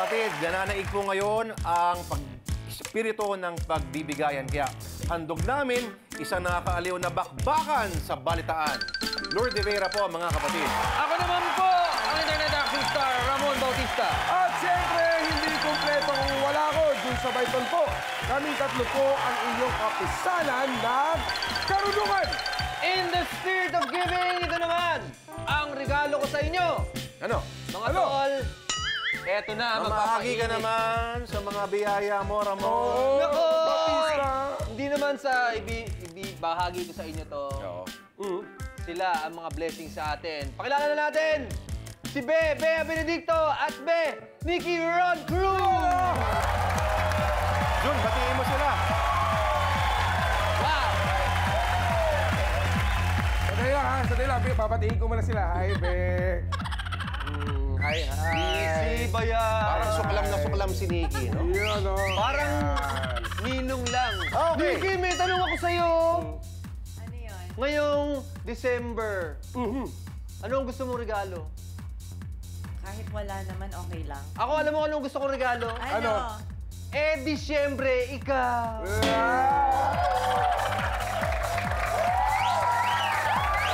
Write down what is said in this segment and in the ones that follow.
kapatid, nananaig po ngayon ang espiritu ng pagbibigayan. Kaya handog namin isang nakakaaliw na bakbakan sa balitaan. Lourdes Rivera po, mga kapatid. Ako naman po, ang internet action star, Ramon Bautista. At siyempre, hindi kumpleto kung wala ko. Dun sa Baiton po, kaming tatlo po ang inyong kapisanan ng karunungan. In the spirit of giving, ito naman, ang regalo ko sa inyo. Ano? Mga tol, eto na, Mamahagi ka naman sa mga biyaya mo, Ramon. Nako! Bautista. Hindi naman sa ibahagi ko sa inyo to. Oo. Sila ang mga blessings sa atin. Pakilala na natin! Si Bea Benedicto at Nikki Ron Cruz! Jun, batiin mo sila. Wow! Sandali lang ha, sandali lang. Papatiin ko muna sila. Hi, Be. Hi. Easy ba yan? Parang suklam na suklam si Nikki, no? Yun, no? Parang ninong lang. Okay. Nikki, may tanong ako sa'yo. Ano yun? Ngayong December, ano ang gusto mong regalo? Kahit wala naman, okay lang. Ako, alam mo anong gusto kong regalo? Ano? Eh, Disyembre, ikaw.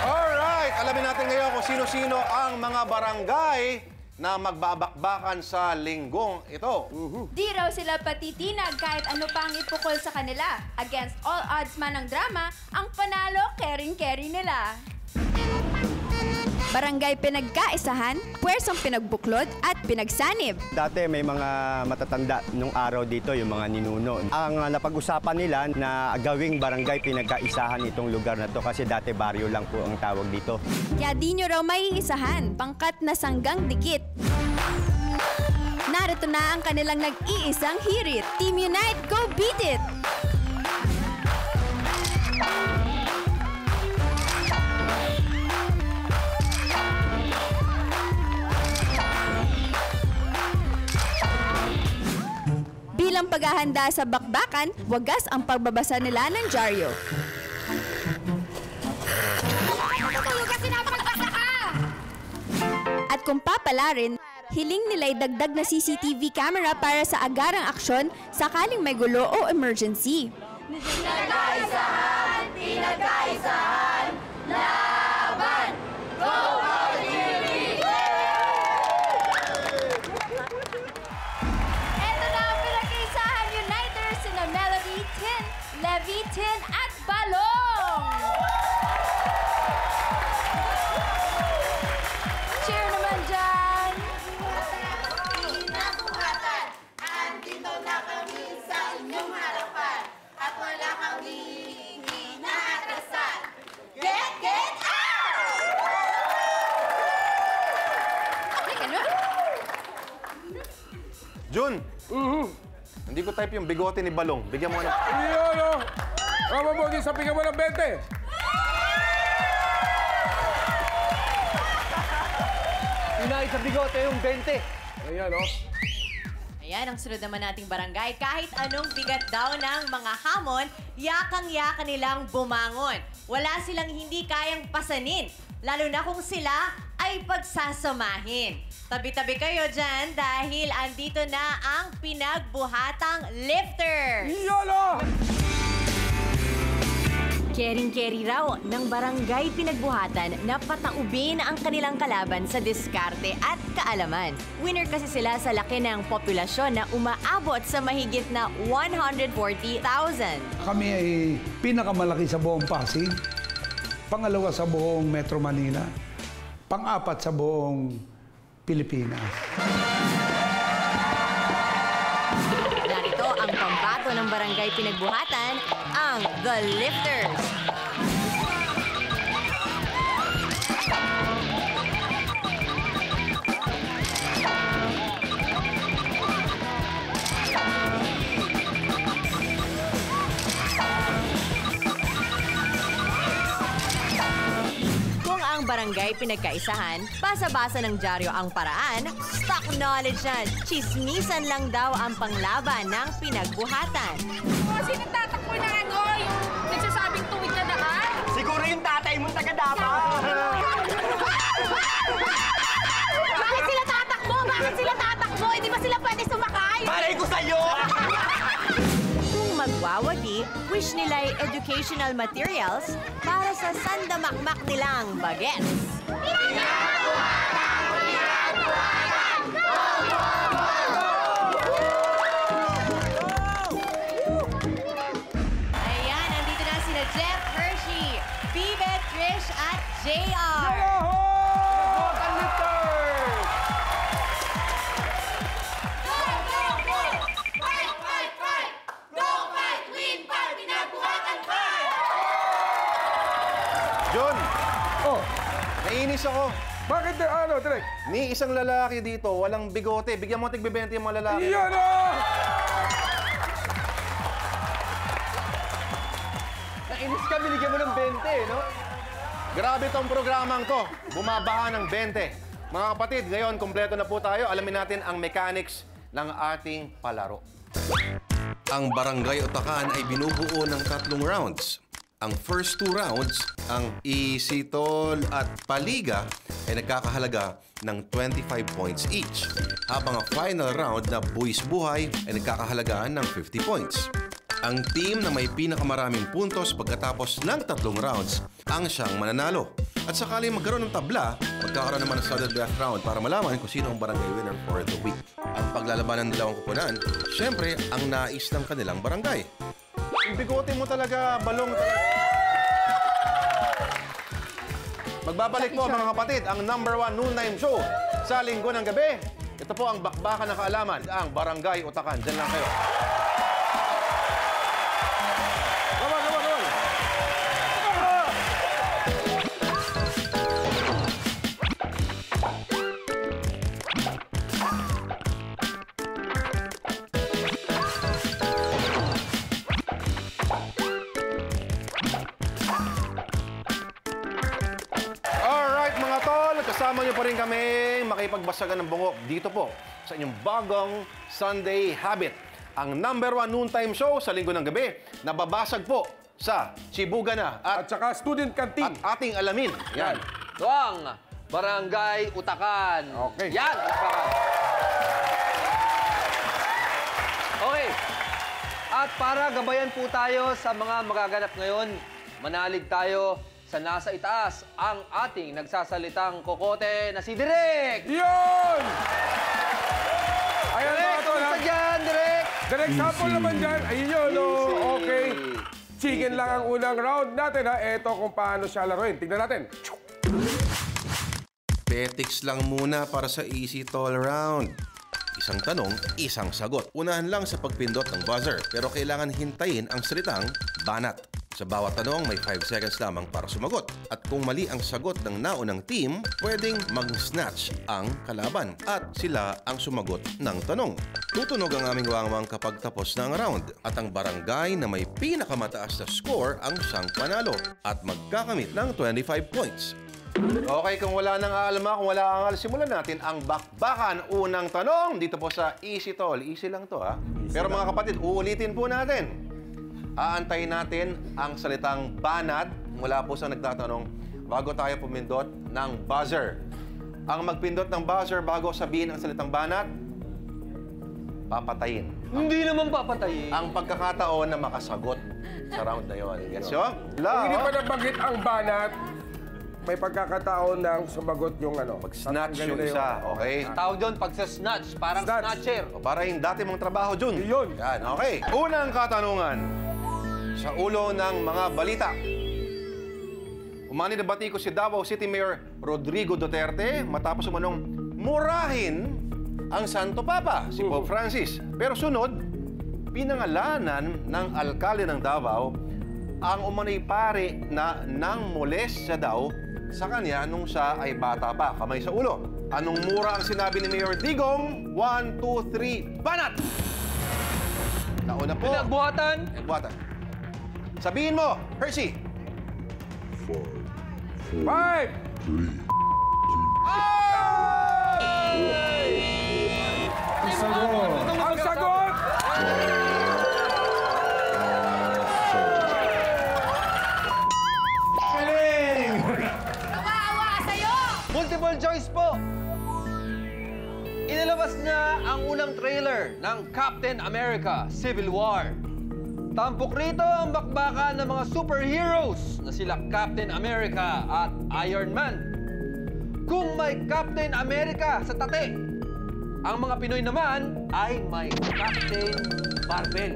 Alright, alamin natin ngayon kung sino-sino ang mga barangay na magbabakbakan sa linggong ito. Di raw sila patitinag kahit ano pa ang ipukol sa kanila. Against all odds man ng drama, ang panalo, caring-carry nila. Barangay pinagkaisahan, puwersong pinagbuklod at pinagsanib. Dati may mga matatanda nung araw dito, yung mga ninuno. Ang napag-usapan nila na gawing barangay pinagkaisahan itong lugar na to kasi dati baryo lang po ang tawag dito. Kaya di nyo raw maiisahan, pangkat na sanggang dikit. Narito na ang kanilang nag-iisang hirit. Team Unite, go beat it! Bilang paghahanda sa bakbakan, wagas ang pagbabasa nila ng dyaryo. At kung papalarin, hiling nila'y dagdag na CCTV camera para sa agarang aksyon sakaling may gulo o emergency. Pinagkaisahan! Pinagkaisahan! Laban! Go, Pagdiri! Ito na ang pinagkaisahan uniters sina Melody, Tin, Levy, Tin at Balong! Cheer naman dyan! Pinabuhatan! Andito na kami sa inyong harapan at wala kami inaatrasan. Get out! Ay, ganun? Jun! Hindi ko type yung bigote ni Balong. Bigyan mo na. Yun. Rama mo, sabihin mo ng 20. Pinay sa bigote yung 20. Ayan, no? Ayan, ang sunod naman nating barangay. Kahit anong bigat daw ng mga hamon, yakang-yaka nilang bumangon. Wala silang hindi kayang pasanin, lalo na kung sila ay pagsasamahin. Tabi-tabi kayo dyan dahil andito na ang pinagbuhatang lifters. Yolo! Kering-keri raw ng barangay pinagbuhatan na pataubin ang kanilang kalaban sa diskarte at kaalaman. Winner kasi sila sa laki ng populasyon na umaabot sa mahigit na 140,000. Kami ay pinakamalaki sa buong Pasig, pangalawa sa buong Metro Manila, pang-apat sa buong Pilipinas. Narito ang pambato ng barangay pinagbuhatan, ang The Lifters. Kung ang barangay pinagkaisahan, basa-basa ng dyaryo ang paraan, stock knowledge yan, chismisan lang daw ang panglaban ng pinagbuhatan. Sino tatakbo na yung nagsasabing tuwid na daan? Siguro yung tatay mong taga-Davao. Bakit sila tatakbo? Bakit sila tatakbo? Hindi ba sila pwede kayo! Kung magwawagi, wish nila ay educational materials para sa sandamakmak nilang bagets. Ayan, nandito na sila Jeff, Hershey, Bibe, Trish, at JR. John, Oh, nainis ako. bakit ano, Direk? Ni isang lalaki dito, walang bigote. Bigyan mo tig-20 yung mga lalaki. Yan o! Nainis ka, binigyan mo ng 20, no? Grabe tong programang to. Bumabaha ng 20. Mga kapatid, ngayon, kumpleto na po tayo. Alamin natin ang mechanics ng ating palaro. Ang Barangay Utakan ay binubuo ng 3 rounds. Ang first 2 rounds, ang Easy Tol at Paliga, ay nagkakahalaga ng 25 points each. Habang ang final round na Buwis Buhay ay nagkakahalaga ng 50 points. Ang team na may pinakamaraming puntos pagkatapos ng 3 rounds ang siyang mananalo. At sakaling magkaroon ng tabla, magkakaroon naman ng sudden death round para malaman kung sino ang barangay winner for the week. Ang paglalaban ng dalawang kupunan, syempre, ang nais ng kanilang barangay. Yung bigote mo talaga, balong talaga. Magbabalik po mga kapatid, ang #1 noontime show sa linggo ng gabi. Ito po ang bakbakan ng kaalaman, ang Barangay Utakan. Diyan lang kayo. Come on, come on, come on. Alright mga tol, kasama niyo pa rin kami makipagbasagan ng bungok dito po sa inyong bagong Sunday Habit. Ang #1 noontime show sa linggo ng gabi, nababasag po sa Chibuga na At saka student canteen. at ating alamin. Yan. Ito ang Barangay Utakan. Okay. Yan! Utakan. Okay. At para gabayan po tayo sa mga magaganap ngayon, manalig tayo sa nasa itaas ang ating nagsasalitang kokote na si Direk! Yun! Ayan Direk, mga tol, ha? kumusta dyan, Direk? Direct sample naman dyan. Ayun yun, no? Easy. Okay. Chicken lang ang unang round natin, ha? Eto kung paano siya laruin. Tignan natin. Petics lang muna para sa Easy Tall Round. Isang tanong, isang sagot. Unahan lang sa pagpindot ng buzzer, pero kailangan hintayin ang salitang banat. Sa bawat tanong, may 5 seconds lamang para sumagot. At kung mali ang sagot ng naunang team, pwedeng mag-snatch ang kalaban at sila ang sumagot ng tanong. Tutunog ang aming wangwang kapag tapos na ang round at ang barangay na may pinakamataas na score ang siyang panalo at magkakamit ng 25 points. Okay, kung wala nang aalma, kung wala angal, simulan natin ang bakbakan. Unang tanong dito po sa Easy Tol. Easy lang to, ha? Pero mga kapatid, uulitin po natin. Aantayin natin ang salitang banat mula po sa nagtatanong bago tayo pumindot ng buzzer. Ang magpindot ng buzzer bago sabihin ang salitang banat, papatayin. Hindi naman papatayin. Ang pagkakataon na makasagot sa round na yon. Gets nyo? Kung hindi pa nabanggit ang banat, may pagkakataon ng sumagot yung ano. Snatch yung Ganun na isa, okay? Tawag doon pagsa-snatch, parang Snatch. snatcher. O, para yung dati mong trabaho, Jun. Yun. Yan, okay. Unang katanungan. Sa ulo ng mga balita. Umani na batiko si Davao City Mayor Rodrigo Duterte matapos umanong murahin ang Santo Papa, si Pope Francis. Pero sunod, pinangalanan ng alkalde ng Davao ang umano'y pare na nang molestya daw sa kanya nung siya ay bata pa, kamay sa ulo. Anong mura ang sinabi ni Mayor Digong? 1, 2, 3, banat! Nauna po. Pinagbuhatan. Buhatan. Sabihin mo, Hershey. 5! Ang sagot! Kawawa sa'yo! Multiple choice po. Inilabas na ang unang trailer ng ng Captain America Civil War. Tampok rito ang bakbakan ng mga superheroes na sila Captain America at Iron Man. Kung may Captain America sa tate, ang mga Pinoy naman ay may Captain Barbell.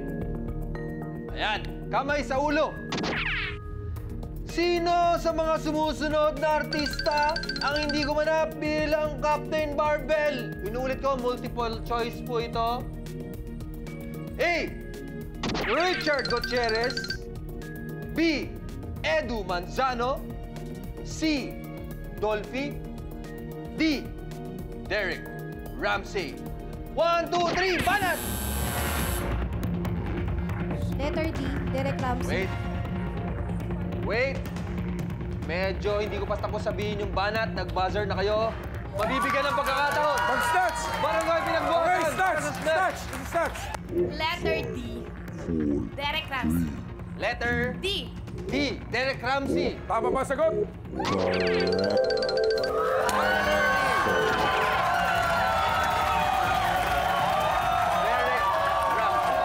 Ayan, kamay sa ulo. Sino sa mga sumusunod na artista ang hindi gumanap bilang Captain Barbell? Inuulit ko, multiple choice po ito. A. Richard Gutierrez. B. Edu Manzano. C. Dolphy. D. Derek Ramsey. 1, 2, 3, banat! Letter D, Derek Ramsey. Wait. Medyo hindi ko pa tapos sabihin yung banat. Nag-buzzer na kayo. Mabibigyan ng pagkakataon. Pag-stats! Barangay Pinagbuhatan. Okay, stats! Stats! Letter D, Derek Ramsey. Letter D, D. Derek Ramsey. Tama ba sagot? Derek Ramsey.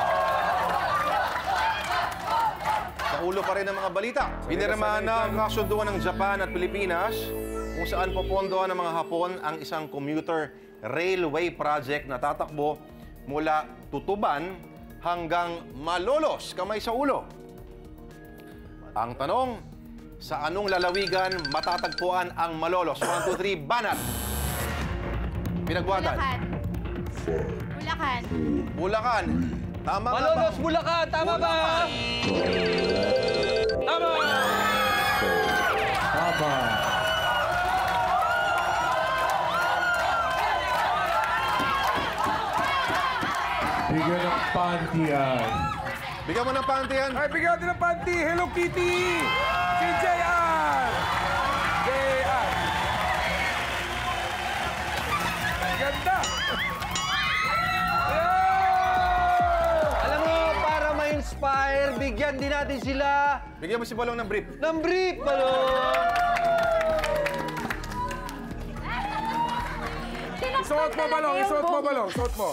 Sa ulo pa rin ng mga balita. Pinirmahan na ang kasunduan ng Japan at Pilipinas kung saan popondohan ng mga Hapon ang isang commuter railway project na tatakbo mula Tutuban hanggang Malolos, kamay sa ulo. Ang tanong, sa anong lalawigan matatagpuan ang Malolos? 1, 2, 3, banat! Pinagbuhatan. Bulacan. Bulacan. Bulacan. Tama nga ba? Malolos, Bulacan. Tama ba? Tama! Tama. Bigyan ng pantiyan. Bigyan mo ng pantiyan. Ay, bigyan natin ng panty. Hello Kitty! Si JR! JR! Ganda! Yeah! Alam mo, para ma-inspire, bigyan din natin sila Bigyan mo si Balong ng brief. ng brief, Balong! Isuot mo, Balong! Isuot mo, Balong! Isuot mo!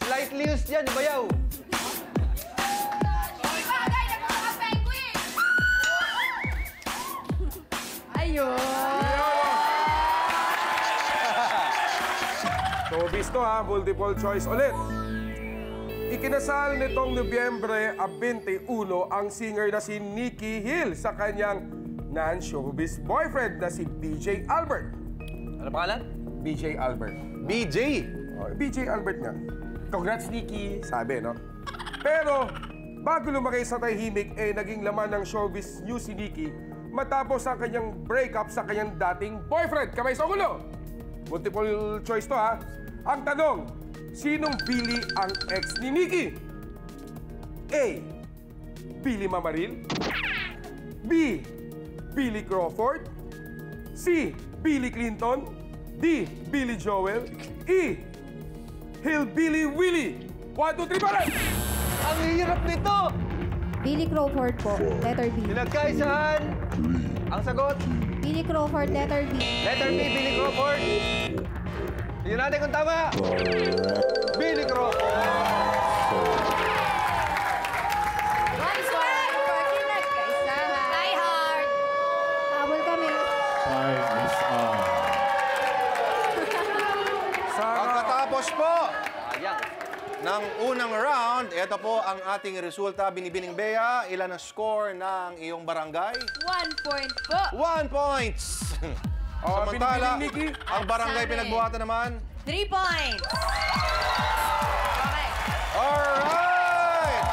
Slightly used yan, bayaw. Showbiz to ha, multiple choice ulit. Ikinasal nitong Nobyembre 21 ang singer na si Nikki Hill sa kanyang non-showbiz boyfriend na si BJ Albert. Ano pangalan? BJ Albert. BJ. Oh, BJ Albert nga. Congrats, Nikki, sabi, no? Pero, bago lumaki sa tahimik, naging laman ng showbiz news si Nikki matapos ang kanyang breakup sa kanyang dating boyfriend. Kamay sa ulo! Multiple choice to, ha? Ang tanong, sinong Billy ang ex ni Nikki? A. Billy Mamaril. B. Billy Crawford. C. Billy Clinton. D. Billy Joel. E. Hillbilly Willie. 1, 2, 3, balik! Ang hirap nito! Billy Crawford po, letter B. Pinagkaisahan. Ang sagot, Billy Crawford, letter B. letter B, Billy Crawford. Tingnan natin kung tama. Billy Crawford. Nice one! Pinagkaisahan. Die hard! Habol kami. Pagkatapos po Sayang. ng unang round, ito po ang ating resulta. Binibining Bea, ilan ang score ng iyong barangay? 1 point po. 1 points! Oh, Samantala, Binibining Nikki. ang barangay Sabi. Pinagbuhatan naman, 3 points. Okay. alright!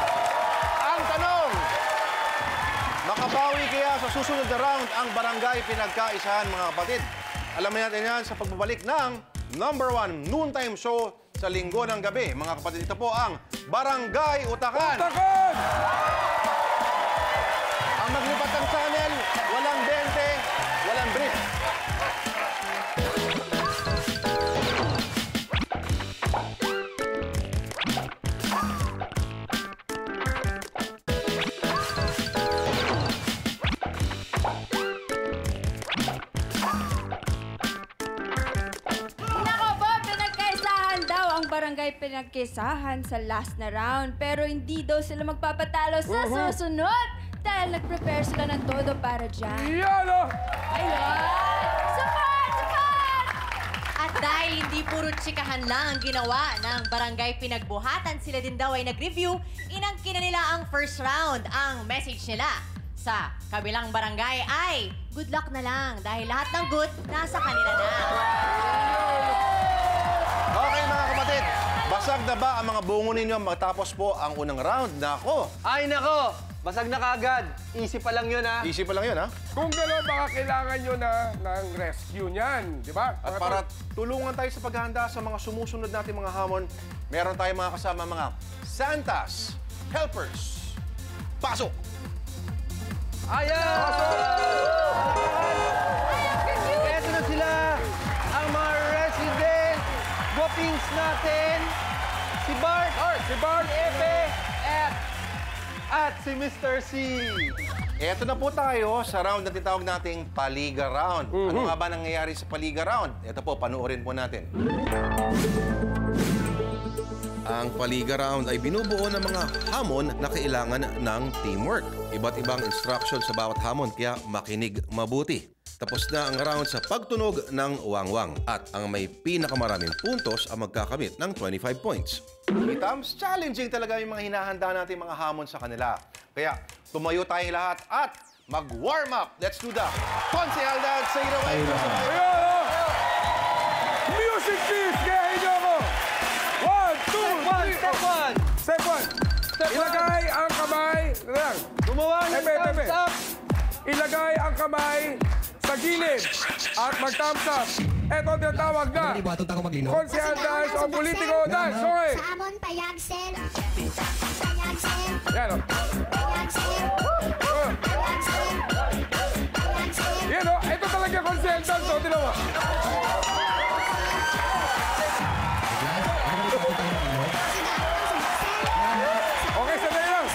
Ang tanong, makabawi kaya sa susunod na round ang barangay Pinagkaisahan, mga kapatid? Alamin natin yan sa pagbabalik ng #1 noontime show sa linggo ng gabi. Mga kapatid, ito po ang Barangay Utakan. Takot! Ang maglipat ng channel, walang 20, walang brief. Nako po, pinagkaisahan daw ang barangay pinagkisahan sa last na round. Pero hindi daw sila magpapatalo sa susunod. Dahil nag-prepare sila ng todo para dyan. Yan, oh! Ayun! Support! Support! At dahil hindi puro tsikahan lang ang ginawa ng barangay pinagbuhatan, sila din daw ay nag-review, inangkin na nila ang first round. Ang message nila sa kabilang barangay ay, good luck na lang dahil lahat ng good nasa kanila na. Okay mga kapatid, basag na ba ang mga bungo ninyo matapos po ang unang round? Nako, Ay, nako! Basag na kagad. Easy pa lang yun, ha? easy pa lang yun ha. Kung gano'n, baka kailangan nyo na ng rescue niyan, di ba? At para tulungan tayo sa paghahanda sa mga sumusunod natin mga hamon, meron tayong mga kasama mga Santas, Helpers. Pasok! Ayan! Eto na sila, ang mga resident guwapings natin. Si Bart, Si Bart! si Epe, at si Mr. C. Eto na po tayo sa round na tinatawag nating Paliga Round. Ano nga ba nangyayari sa Paliga Round? Ito po, panoorin po natin. Ang Paliga Round ay binubuo ng mga hamon na kailangan ng teamwork. Iba't ibang instruction sa bawat hamon, kaya makinig mabuti. Tapos na ang round sa pagtunog ng wangwang. At ang may pinakamaraming puntos ang magkakamit ng 25 points. Itams, challenging talaga yung mga hinahanda natin mga hamon sa kanila. Kaya tumayo tayong lahat at mag-warm up. Let's do the Consehal Dance sa Iraw. Ayan, oh! Music please! Gayahin nyo ako! 1, 2, 3! Step one! Step 1! Ilagay ang kamay... Gumawa ng Epe, Epe. thumbs up! Ilagay ang kamay sa gilid at mag-thumbs up. Ito ang tinatawag na Consehal Dance o Politiko Dance. Okay. Sa amon, payagsel. Payagsel. Yan, oh. Payagsel. Payagsel. Payagsel. Yan, oh. Ito talaga Consehal Dance, oh. Tinan mo. Okay, sandali lang.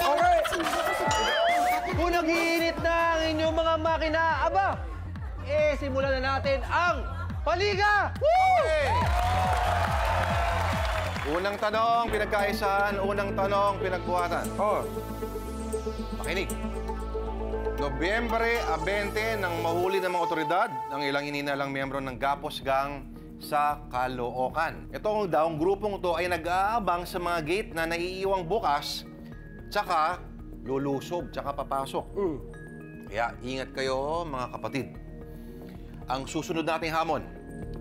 Okay. Kung nag-iinit na ang inyong mga makina, aba, simulan na natin ang Paliga! Okay. Unang tanong, pinagkaisahan. Unang tanong, pinagbuhatan. Oh. Makinig. Nobyembre 20 nang mahuli ng mga otoridad ng ilang ininalang miyembro ng Gapos Gang sa Caloocan. Itong daong grupong ito ay nag-aabang sa mga gate na naiiwang bukas, tsaka lulusob, tsaka papasok. Kaya ingat kayo mga kapatid. Ang susunod nating hamon,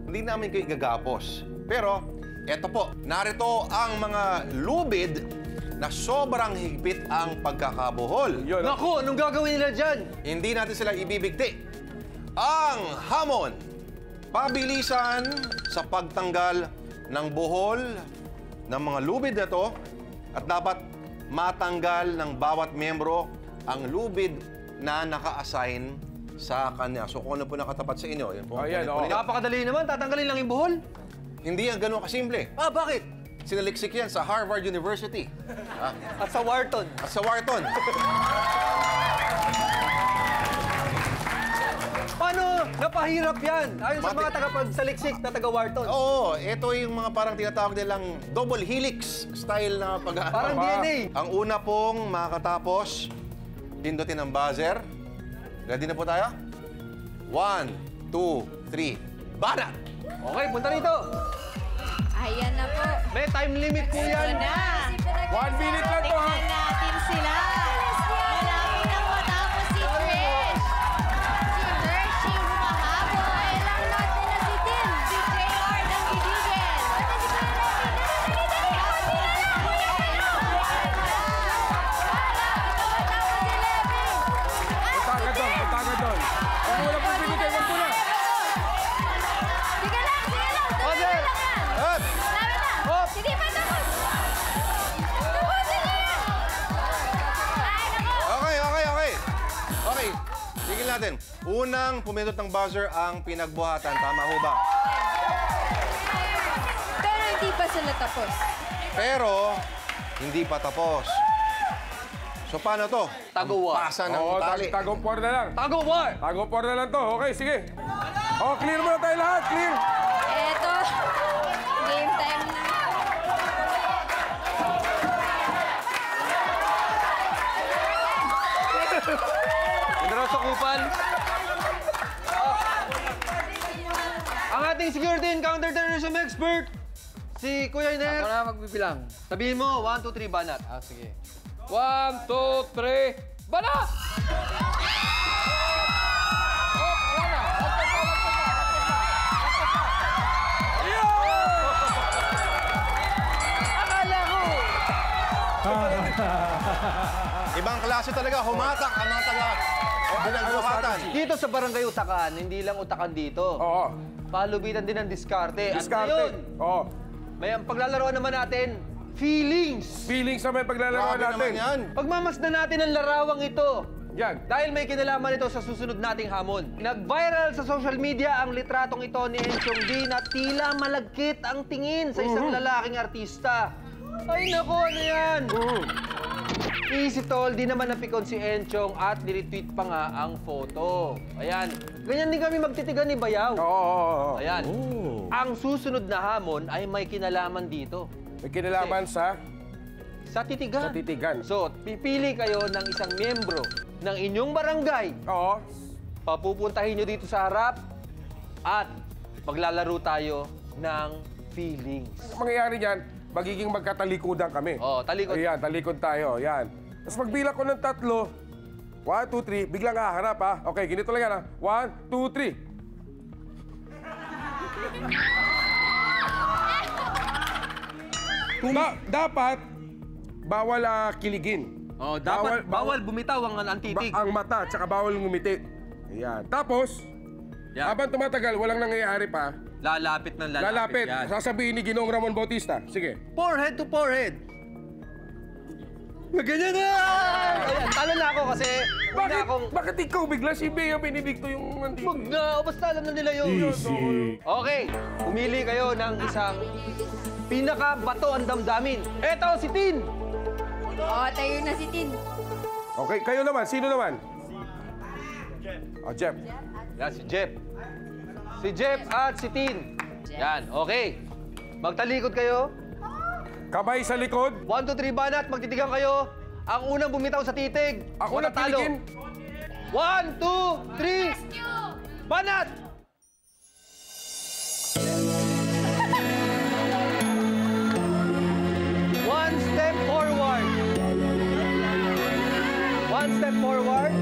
hindi namin kayo igagapos. Pero eto po, narito ang mga lubid na sobrang higpit ang pagkakabuhol. Yun, oh. Naku, anong gagawin nila dyan? Hindi natin sila ibibigti. Ang hamon, pabilisan sa pagtanggal ng buhol ng mga lubid na to at dapat matanggal ng bawat membro ang lubid na naka-assign sa kanya. So kung ano po nakatapat sa inyo, yun po. Ayan, kunin po oh. ninyo. Napakadali naman, tatanggalin lang yung buhol. Hindi yan ganun kasimple. Ah, bakit? Sinaliksik yan sa Harvard University. At sa Wharton. At sa Wharton. Paano napahirap yan? Ayon sa mga tagapagsaliksik na taga-Wharton. Oo, ito yung mga parang tinatawag nilang double helix style na pag Parang DNA. Ang una pong makakatapos, pindutin ang buzzer. Ready na po tayo? 1, 2, 3, banat! Okay, punta rito. Ayan na po. May time limit po yan. Ito na. 1 minute lang to, ha? Tingnan natin sila. Malapit nang matapos si Trish. Si Hershey humahabol. Kailang natin na si Tim. Si JR ng Gidigil. Punta ka doon, punta ka doon. Huwag mo lang po pinutay, huwag mo na. Sige lang, sige lang. Tuloy Okay. lang yan. Up! Lalo na. Hop. Sige pa, tapos. Tapusin na yan. Ay, naku. Okay. Okay, tigil natin. Unang pumindot ng buzzer ang pinagbuhatan. Tama ho ba? Pero hindi pa sila tapos. Pero, hindi pa tapos. So, paano to? Taguwa. Pasa ng Oo, tali. tagong-por na lang. Tago-war. Tagong-por na lang to. Okay, sige. Oh, clear mo na tayo lahat. Clear. Eto. kupal. Ang ating security and counterterrorism expert, si Kuya Iner. Ako na magbibilang. Sabihin mo, 1, 2, 3, banat. Ah, sige. 1, 2, 3, banat! Ibang klase talaga, humatak ang mga taga-advokatan. Dito sa Barangay Utakan, hindi lang utakan dito. Oo. Palubitan din ng diskarte. At Diskarte. ngayon, Oo. may ang paglalaroan naman natin, feelings. Feelings na may paglalaroan Grabe naman natin. yan. Pagmamasdan natin ang larawang ito. Yan. Dahil may kinalaman ito sa susunod nating hamon. Nag-viral sa social media ang litratong ito ni Enchong D na tila malagkit ang tingin sa isang lalaking artista. Ay nako, ano yan? Easy tol, di naman napikon si Enchong at niretweet pa nga ang photo. Ayan, ganyan din kami magtitigan ni Bayaw. Oo. Ayan, ang susunod na hamon ay may kinalaman dito. May kinalaman sa Titigan. titigan. So, pipili kayo ng isang miyembro ng inyong barangay. Oo. Papupuntahin nyo dito sa harap at maglalaro tayo ng feelings. Ang mangyayari niyan, magiging magkatalikudan kami. Oh, talikod. Ayan, talikod tayo. Yan. Tapos magbilang ko ng 3. 1, 2, 3. Biglang haharap, ha? Okay, ganito lang yan, ha? 1, 2, 3. Dapat, bawal kiligin. Oh, dapat bawal bumitaw ang titig. Ang mata, tsaka bawal ngumiti. Ayan. Tapos, Yan. habang tumatagal, walang nangyayari pa. Lalapit ng lalapit. Lalapit. Yan. Sasabihin ni Ginoong Ramon Bautista. Sige. Forehead to forehead. Ganyan na! Ayan, talo na ako kasi huwag na akong... Bakit ikaw bigla si Bea Benedicto yung nandito? Huwag na, basta alam na nila yun. Okay, pumili kayo ng isang pinaka-bato ang damdamin. Eto, si Tin! Oh, tayo na si Tin. Okay, kayo naman. Sino naman? Jeff. Yan, si Jeff. Si Jeff at si Tin. Yan, okay. Magtalikod kayo. Kamay sa likod. 1, 2, 3, banat. Magtitigan kayo. Ang unang bumitaw sa titig. Ako na matatalo. piligin. 1, 2, 3, banat! One step forward. One step forward.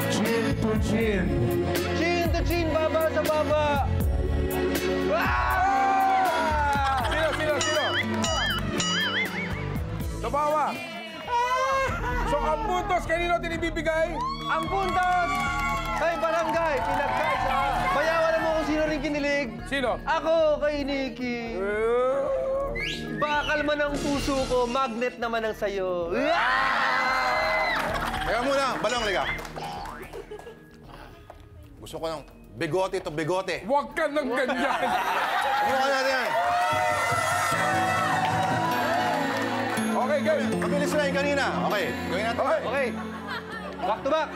Chin to chin. Chin to chin, baba sa baba. Sino? Tumawa. So, ang puntos, kanino tinibibigay? Ang puntos kay Barangay Pinagkaisa. Bayawan mo kung sino rin kinilig. Sino? Ako kay Nikki. Bakal man ang puso ko, magnet naman ang sayo. Kaya muna, balong liga. Gusto ko ng bigote to bigote. Huwag ka ng ganyan. Mukha natin yan. Okay, game. Mabilis na yung kanina. Okay, gawin natin. Okay. Okay. Back to back.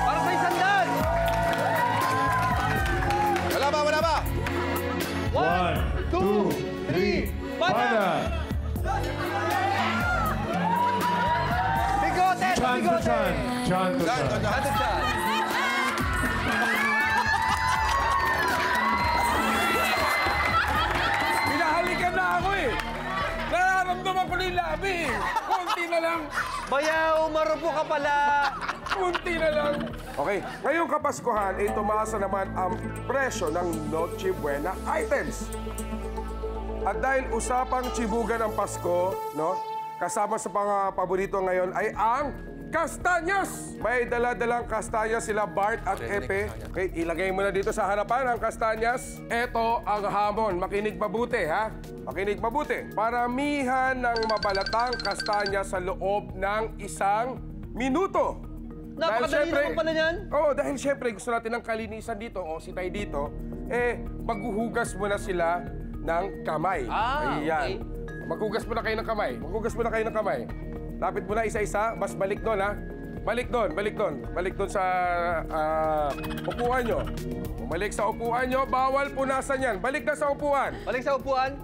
Para sa isang daan. Wala ba? 1, 2, 3, banat! Bigote! Bigote! Chan to chan. Ano dyan? Pinahalikan na ako eh. Nararamdaman ko na yung labi eh. Kunti na lang. Bayaw, marupo ka pala. Kunti na lang. Okay, ngayong Kapaskuhan ay tumaas na naman ang presyo ng Noche Buena items. At dahil usapang chibugan ang Pasko, no? Kasama sa mga paborito ngayon ay ang kastanyas! May dala-dalang kastanyas sila Bart at Epe. Okay, ilagay mo na dito sa harapan ang kastanyas. Ito ang hamon. Makinig mabuti, ha? Makinig mabuti. Paramihan ng mabalatang kastanyas sa loob ng 1 minuto. Napakadali naman pala niyan. Oo, dahil syempre gusto natin ng kalinisan dito, o si Tay dito, maghuhugas mo na sila ng kamay. Okay. Maghugas mo na kayo ng kamay. Lapit mo na isa-isa, mas balik doon, ha? Balik doon, balik doon. Balik doon sa upuan nyo. Bumalik sa upuan nyo, bawal punasan yan. Balik na sa upuan. Balik sa upuan.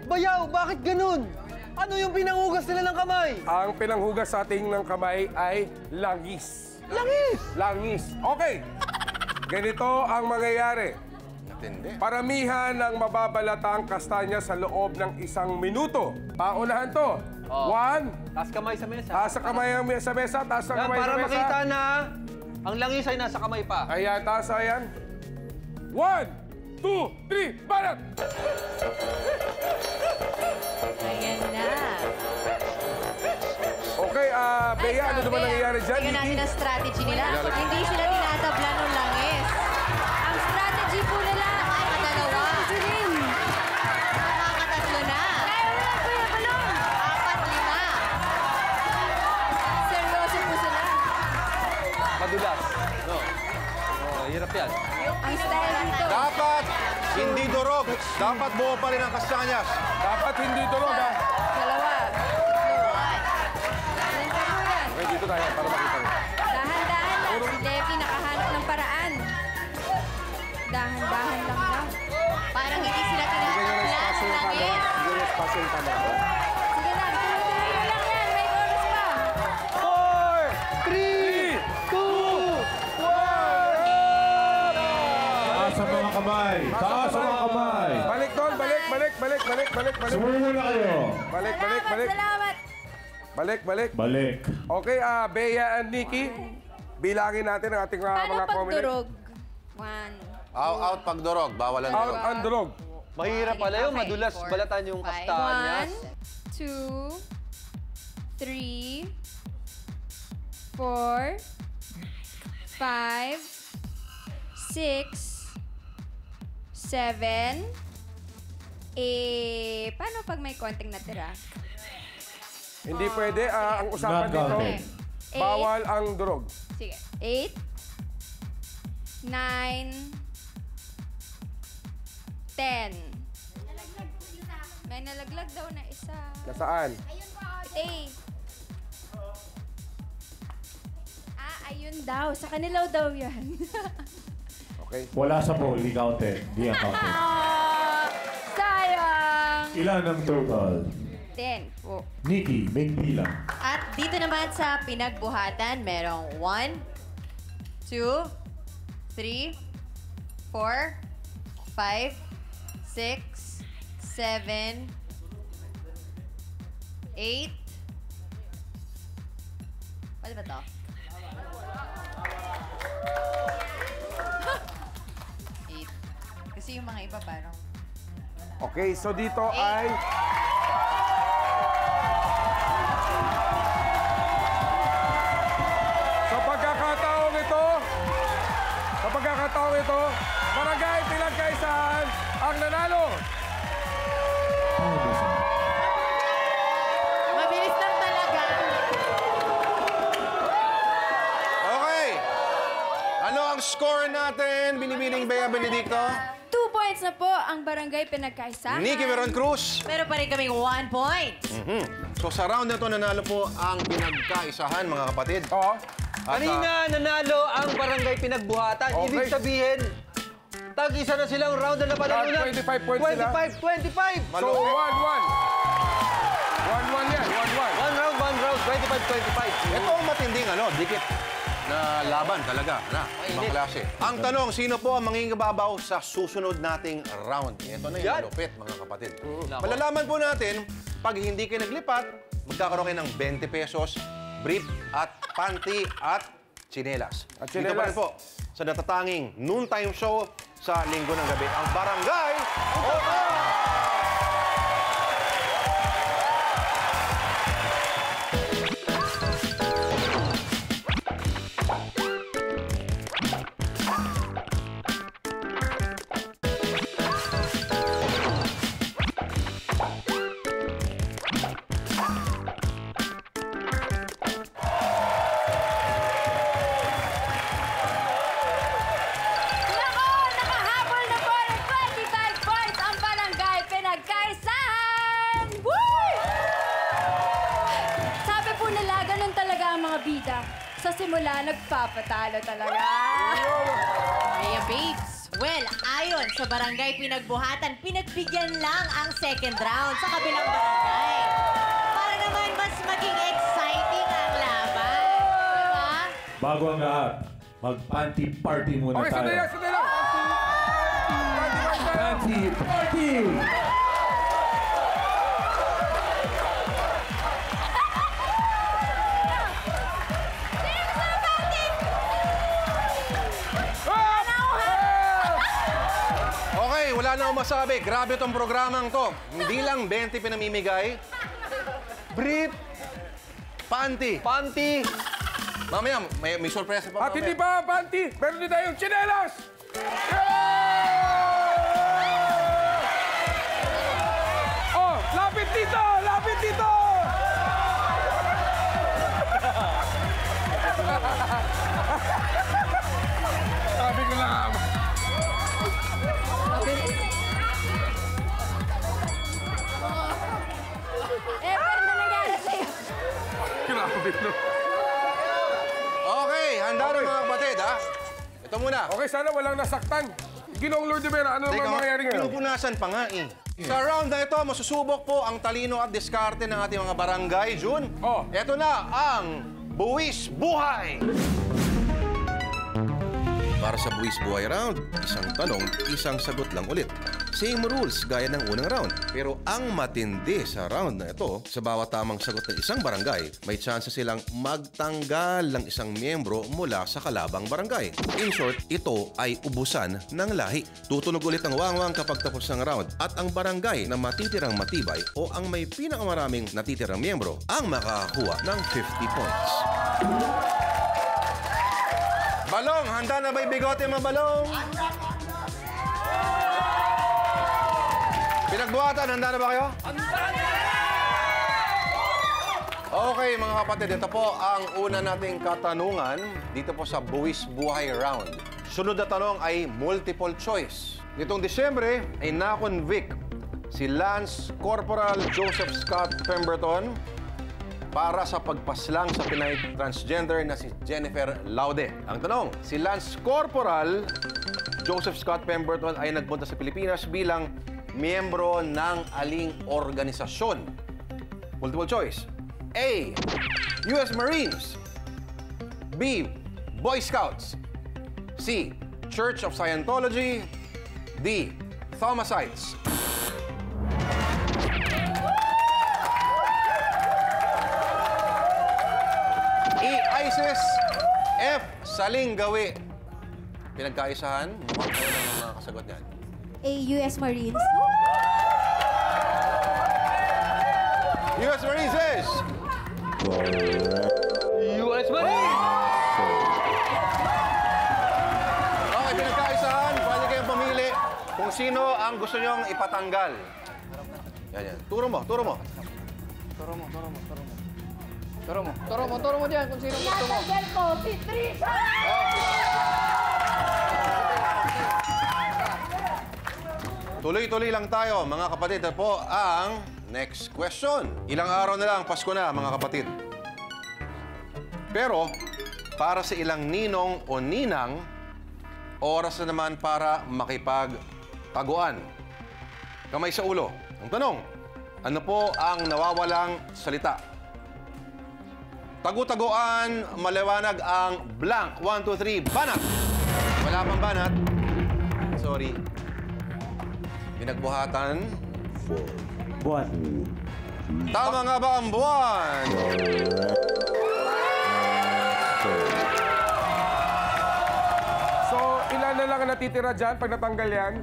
Bayaw, bakit ganun? Ano yung pinanghugas nila ng kamay? Ang pinanghugas sa ating ng kamay ay langis. Langis! Langis. Okay. Ganito ang mangyayari. Matindi. Paramihan ng mababalatang kastanya sa loob ng 1 minuto. Paunahan to. Oh. 1. Taas kamay sa mesa. Taas sa kamay sa mesa. Taas sa kamay sa Para mesa. makita na ang langis ay nasa kamay pa. Ayan, taas, ayan. 1, 2, 3, balat! Ayan na. Okay, Bea, ano naman nangyayari dyan? Tingnan natin ang strategy nila. Hindi sila tinatabla ng langis. Ang strategy po nila ay Nakakadalawa. Jocelyn. Nakakatatlo na. Kaya mo lang, Kuya Balong. 4, 5. Seryoso po sila. Madulas. No. Oh, hirap yan. Ang style dito. Dapat hindi durog. Dapat buo pa rin ang kastanyas. Dapat hindi durog, ha? Dalawa. Yan pa po yan. Okay, dito tayo para makita nyo. Dahan-dahan lang. Si Levi nakahanap ng paraan. Dahan-dahan lang daw. Parang hindi sila tinatabla ng langis. Bigyan nyo spasyo yung camera. Sige lang, tuloy-tuloy mo lang yan. May oras pa. 4, 3, 2, 1! Taas ang mga kamay! Taas ang mga kamay! Balik doon, balik. Sumunod na kayo! Balik. Salamat. Balik. Okay, Bea and Nikki, bilangin natin ang ating Paano mga pag comment. durog? 1. Out pag durog. Bawal ang Out durog. ang durog. Mahirap pala yung Okay, madulas 4, balatan yung 5. kastanyas. 1, 2, 3, 4, 5, 6, 7, paano pag may konting natira? Hindi pwede, ang usapan Not dito, counted. bawal ang durog. Sige. 8, 9, 10. May nalaglag daw na isa. Nasaan? Eh. Ayun daw. Sa kanila daw yan. Okay. Wala sa poll, di counted. Di ang counted. Sayang! Ilan ang total? 10 po. Nikki, may bilang. At dito naman sa pinagbuhatan, merong 1, 2, 3, 4, 5, 6, 7, 8. Pwede ba to? 8. Kasi yung mga iba parang... Okay, so dito ay... Sa pagkakataong ito, Barangay Pinagkaisahan ang nanalo. Mabilis lang talaga. Okay. Ano ang score natin, Binibining Bea Benedicto? 2 points na po ang barangay Pinagkaisahan. Nikki Veron Cruz. Meron pa rin kaming 1 point. So sa round na to, nanalo po ang Pinagkaisahan, mga kapatid. Oo. At, Kanina nanalo ang barangay pinagbuhatan. Okay. Ibig sabihin, tag-isa na silang round na napanalunan. 25 points sila. 25. So, 1-1. 1-1 yan, 1-1. One round, 25. ito ang matinding dikit na laban talaga. Ibang klase. Ang tanong, sino po ang mangingibabaw sa susunod nating round? Ito na yung Yan. malupit, mga kapatid. Nako. Malalaman po natin, pag hindi kayo naglipat, magkakaroon kayo ng 20 pesos, brief at panty at tsinelas. At Dito pa rin tsinelas. po sa natatanging noontime show sa linggo ng gabi, ang Barangay Oka! Nako! Nakahabol na po ng 25 points ang barangay nagpapatalo talaga. Kaya babes, well, ayon sa barangay pinagbuhatan, pinagbigyan lang ang second round sa kabilang barangay. Para naman mas maging exciting ang laban. Diba? Bago ang lahat, mag-panty party muna Okay, tayo. sandali lang, sandali lang. Panty party! Okay, wala na akong masabi. Grabe tong programang to. Hindi lang 20 pinamimigay. Brief, panty. Panty! Mamaya, may surpresa pa. At hindi pa panty, meron din tayong tsinelas! Oh, lapit dito! Lapit dito! Sabi ko lang. Pero na nangyari sa'yo? Grabe no. Okay, handa na mga kapatid, ha? Ito muna. Okay, sana walang nasaktan. Ginoong Lord de Vera, ano naman mangyayari ngayon? Pinupunasan pa nga eh. Sa round na ito, masusubok po ang talino at diskarte ng ating mga barangay. June, ito na ang Buwis Buhay! Para sa Buwis Buhay round, isang tanong, isang sagot lang ulit. Same rules gaya ng unang round. Pero ang matindi sa round na ito, sa bawat tamang sagot ng isang barangay, may chance silang magtanggal ng isang miyembro mula sa kalabang barangay. In short, ito ay ubusan ng lahi. Tutunog ulit ang wangwang kapag tapos ng round at ang barangay na matitirang matibay o ang may pinakamaraming natitirang miyembro ang makakakuha ng 50 points. Balong, handa na ba'y bigote mga balong? Pinagbuhatan, handa na ba kayo? Okay mga kapatid, ito po ang una nating katanungan dito po sa Buwis Buhay Round. Sunod na tanong ay multiple choice. Nitong Disyembre ay na-convict si Lance Corporal Joseph Scott Pemberton para sa pagpaslang sa Pinay transgender na si Jennifer Laude. Ang tanong, si Lance Corporal Joseph Scott Pemberton ay nagpunta sa Pilipinas bilang miyembro ng aling organisasyon? Multiple choice. A. U.S. Marines. B. Boy Scouts. C. Church of Scientology. D. Thomasites. E. ISIS. F. Saling-gawi. Pinagkaisahan? Mukhang kayo ng mga kasagot niyan. A, U.S. Marines. U.S. Marines is... US Marines! Okay, pinagkaisahan. Pwede kayong pumili kung sino ang gusto nyong ipatanggal. Yan, yan. Turo mo, turo mo. Turo mo dyan kung sino gusto mo. Natanggal ko si Trisha! Tuloy-tuloy lang tayo, mga kapatid. Ito po ang next question. Ilang araw na lang, Pasko na, mga kapatid. Pero, para sa ilang ninong o ninang, oras na naman para makipagtaguan. Kamay sa ulo. Ang tanong, ano po ang nawawalang salita? Tagu-taguan, maliwanag ang blank. 1, 2, 3, banat! Wala pang banat. Sorry. Pinagbuhatan. Buwan. Tama nga ba ang buwan? So, ilan na lang ang natitira dyan pag natanggal yan?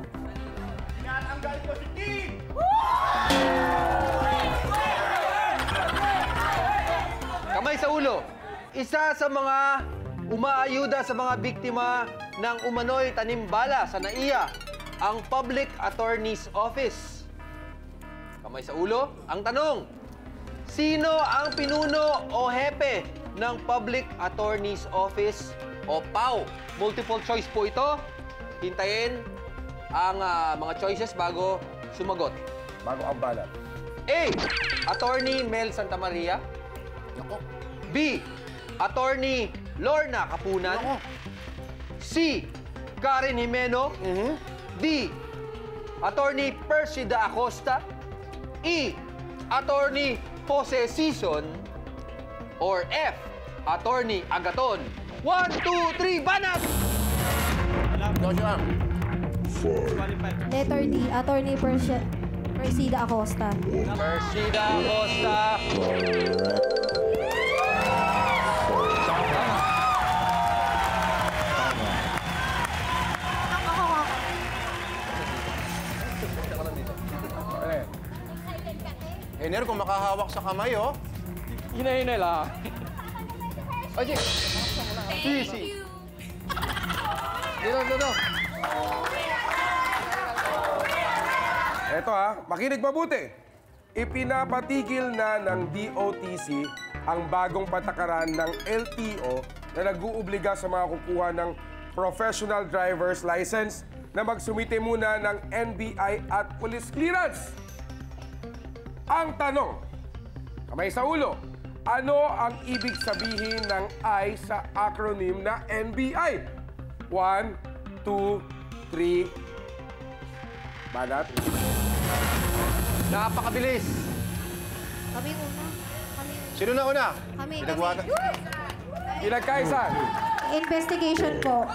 Kamay sa ulo. Isa sa mga umaayuda sa mga biktima ng umano'y tanimbala sa NAIA, ang Public Attorney's Office. Kamay sa ulo. Ang tanong, sino ang pinuno o hepe ng Public Attorney's Office o PAO? Multiple choice po ito. Hintayin ang mga choices bago sumagot. Bago ang balat. A. Attorney Mel Santamaria. B. Attorney Lorna Kapunan. C. Karen Jimeno. D. Attorney Percy Da Acosta. E. Attorney Jose Sison. Or F. Attorney Agaton. 1, 2, 3, banat! Letter D, Attorney Percy Da Acosta. Percy Da Acosta. Enner, kung makahawak sa kamay, oh. Hinahinay lang. Oye. Easy. Dito. Eto makinig mabuti. Ipinapatigil na ng DOTC ang bagong patakaran ng LTO na nag-uubliga sa mga kukuha ng professional driver's license na magsumite muna ng NBI at police clearance. Ang tanong, kamay sa ulo, ano ang ibig sabihin ng I sa acronym na NBI? 1, 2, 3. Banat. Napakabilis. Kami una. Sino na una? Kami. Pinagwatan. Pinagkaisan. Investigation po.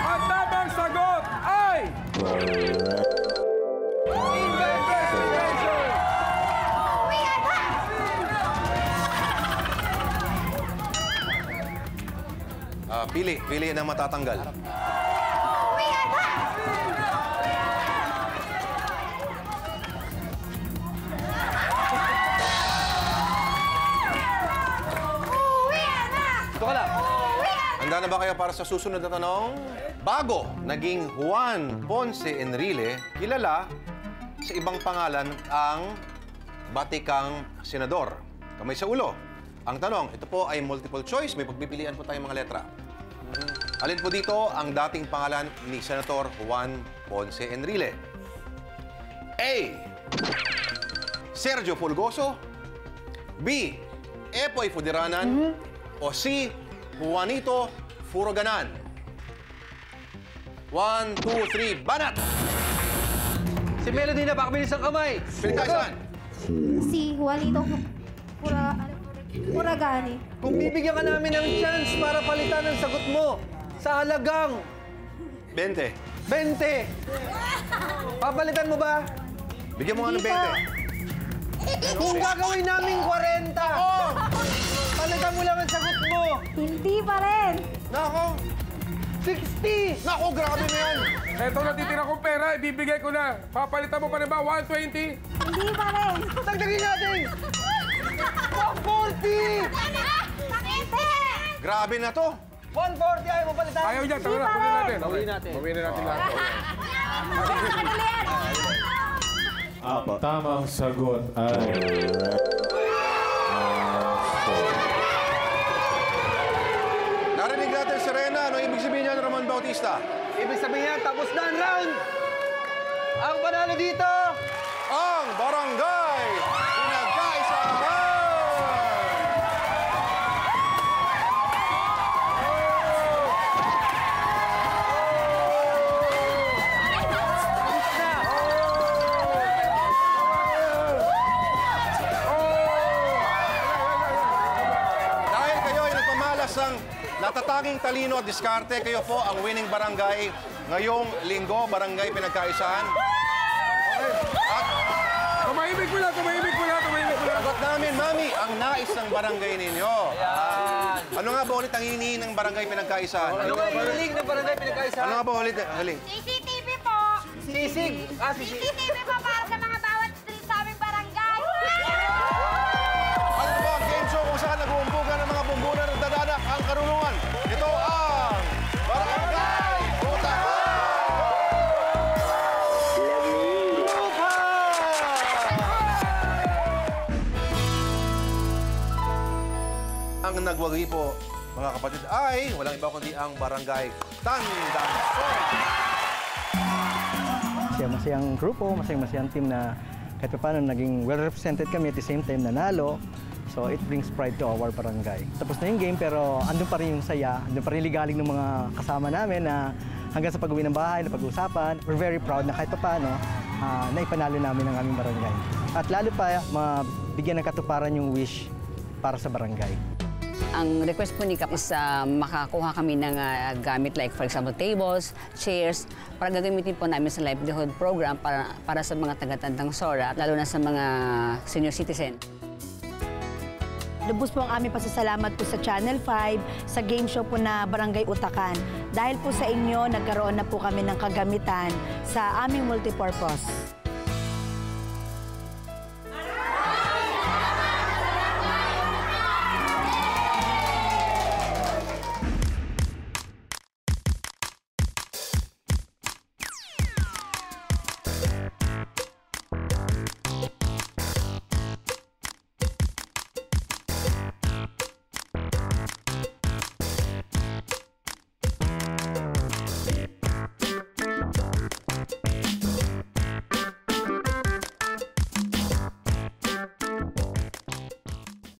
Ang tamang sagot ay... Investigation! Pili ng matatanggal. Ito ka lang. Handa na ba kayo para sa susunod na tanong? Bago naging Juan Ponce Enrile, kilala sa ibang pangalan ang batikang senador. Kamay sa ulo. Ang tanong, ito po ay multiple choice. May pagpipilian po tayong mga letra. Alin po dito ang dating pangalan ni Senator Juan Ponce Enrile? A. Sergio Fulgoso. B. Epoy Fuderanan. O C. Juanito Furuganan. 1, 2, 3, banat! Si Melody na, pakabilis ang kamay. Pinagkaisan. Si Juanito Furagani. Kung bibigyan ka namin ng chance para palitan ang sagot mo sa halagang 20. 20. Papalitan mo ba? Bigyan mo nga ng 20. Kung gagawin namin 40. Palitan mo lang ang sagot mo. Hindi pa rin. Nako. 60. Naku, grabe na yan. Eto natitira kong pera, ibibigay ko na. Papalitan mo pa rin ba? 120? Hindi pa rin. Tagdagin natin. 140. Grabe na to. 140 ayaw mo palitan. Ayaw niya, tama na. Kunin natin. Kunin natin. Kunin natin lahat. Ang tamang sagot ay... Narinig natin si Rena. Ano ibig sabihin niya, Ramon Bautista? Ibig sabihin yan, tapos na ang round. Ang panalo dito, Ang barangay pinagkaisahan! Dahil kayo ay nagpamalas ng natatanging talino at diskarte, kayo po ang winning barangay ngayong linggo, barangay pinagkaisahan. At Tumahimik mo lang. sagot namin, Mami, ang nais ng barangay ninyo. Ano nga ba ulit ang hinihingi ng barangay pinagkaisahan? ano nga yung hiling ng barangay pinagkaisahan? Ano nga ba ulit ang hiling? CCTV po! Sisig. CCTV po para sa mga bawat street sa aming barangay! Ano ba ang game show kung saan nag-uumpugan ng mga bumbunan at dadanak ang karunungan? Ito ang Barangay Butahan! Ang nagwagi po, mga kapatid, ay walang iba kundi ang Barangay Tandang. Masayang grupo, masayang team na kahit pa paano naging well-represented kami at the same time nanalo. So it brings pride to our barangay. Tapos na yung game pero andun pa rin yung saya, andun pa rin ligaling ng mga kasama namin na hanggang sa pag-uwi ng bahay, na pag-uusapan. We're very proud na kahit pa paano naipanalo namin ang aming barangay. At lalo pa mabigyan ng katuparan yung wish para sa barangay. Ang request po ni Kap is makakuha kami ng gamit like for example tables, chairs, para gagamitin po namin sa livelihood program para sa mga taga-Tandang Sora, lalo na sa mga senior citizen. Lubos po ang aming pasasalamat po sa Channel 5 sa game show po na Barangay Utakan. Dahil po sa inyo, nagkaroon na po kami ng kagamitan sa aming multipurpose.